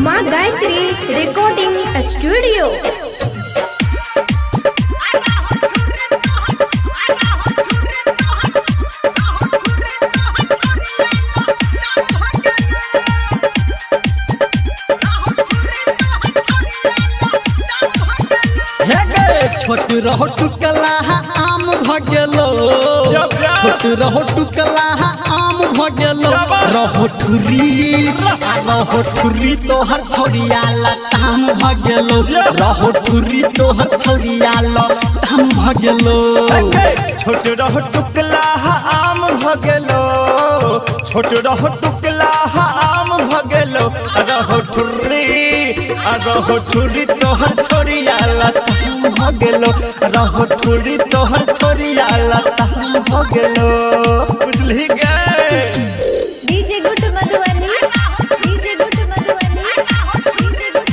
माँ Gayatri recording studio. छोट रहो टुकला आम भगेलो, छोट रहो टुकला आम भगेलो, रहो ठुरी तोहर छौरिया लताम भगेलो, रहो ठुरी तोहर छौरिया लताम भगेलो। छोट रहो टुकला आम भगेलो, छोट रहो टुकला आम भगेलो, रहो ठुरी तोहर छौरिया लताम भगेलो, रहो ठुरी तोहर छौरिया लताम भगेलो। बुझली गए DJ good Madhubani, DJ good Madhubani, DJ good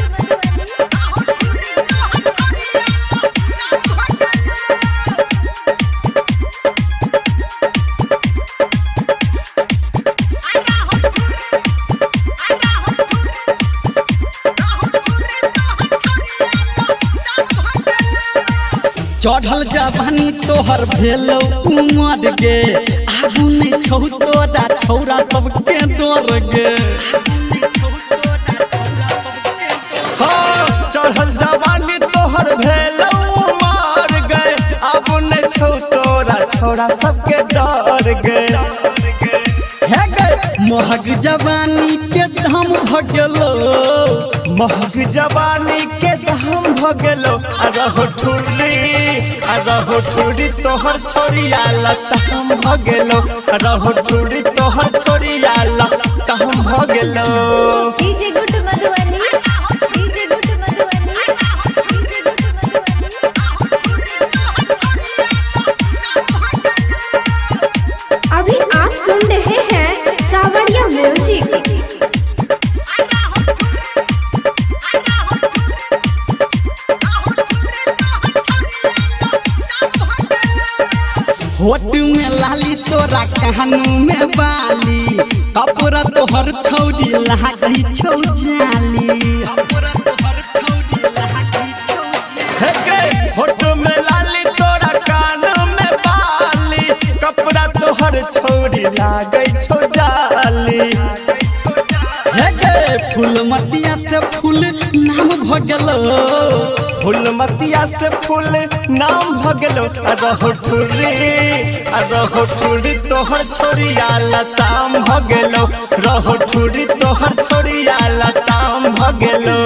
चढ़ल जवानी तोहर भेलो उमर गे, आगू नहीं छौ तोरा छौरा सबके डर गे। चढ़ल जवानी तोहर भेलो उमर गे, आगू नहीं छौ तोरा छौरा सबके डर गे। हे गे महग जवानी के धाम भगेलो, महग जवानी के धाम भगेलो, रहो ठुरी तोहर छौरिया लताम भगेलो, रहो ठुरी तोहर छौरिया लताम भगेलो। DJ good Madhubani, DJ good Madhubani, DJ good Madhubani. अभी आप सुन रहे हैं सावरिया म्यूजिक। होट में लाली तोरा कानू में बाली, कपड़ा तोहर छौरी लागई छौ जाली। होट में लाली तोरा कान में बाली, कपड़ा तोहर छौरी लागई छौ जाली। फूलमतिया से फूल नाम भगेलो, फूलमतिया से फूल नाम भगेलो, रहो ठुरी तोहर छौरिया लताम भगेलो, रहो ठुरी तोहर छौरिया लताम भगेलो।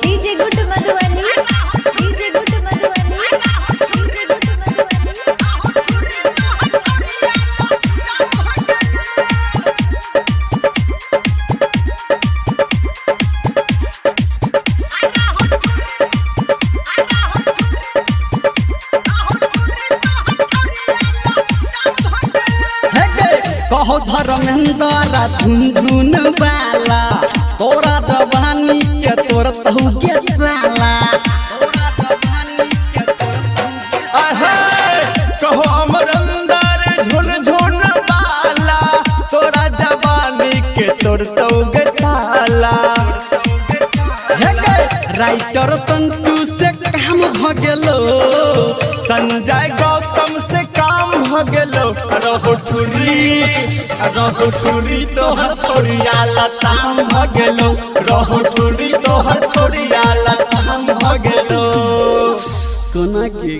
DJ good Madhubani, DJ good Madhubani, DJ good कहो धर्मेंद्र झुनझुन वाला, तोरा जवानी के तोर तहु के साला। कहो अमरेंद्र झुनझुन वाला, तोरा जवानी के तोर तहु के साला। राइटर संतू से काम भगेलो, संजय गौतम से काम भगेलो, रहो ठुरी तोहर छौरिया लताम भगेलो, रहो ठुरी तोहर छौरिया लताम भगेलो। कोना के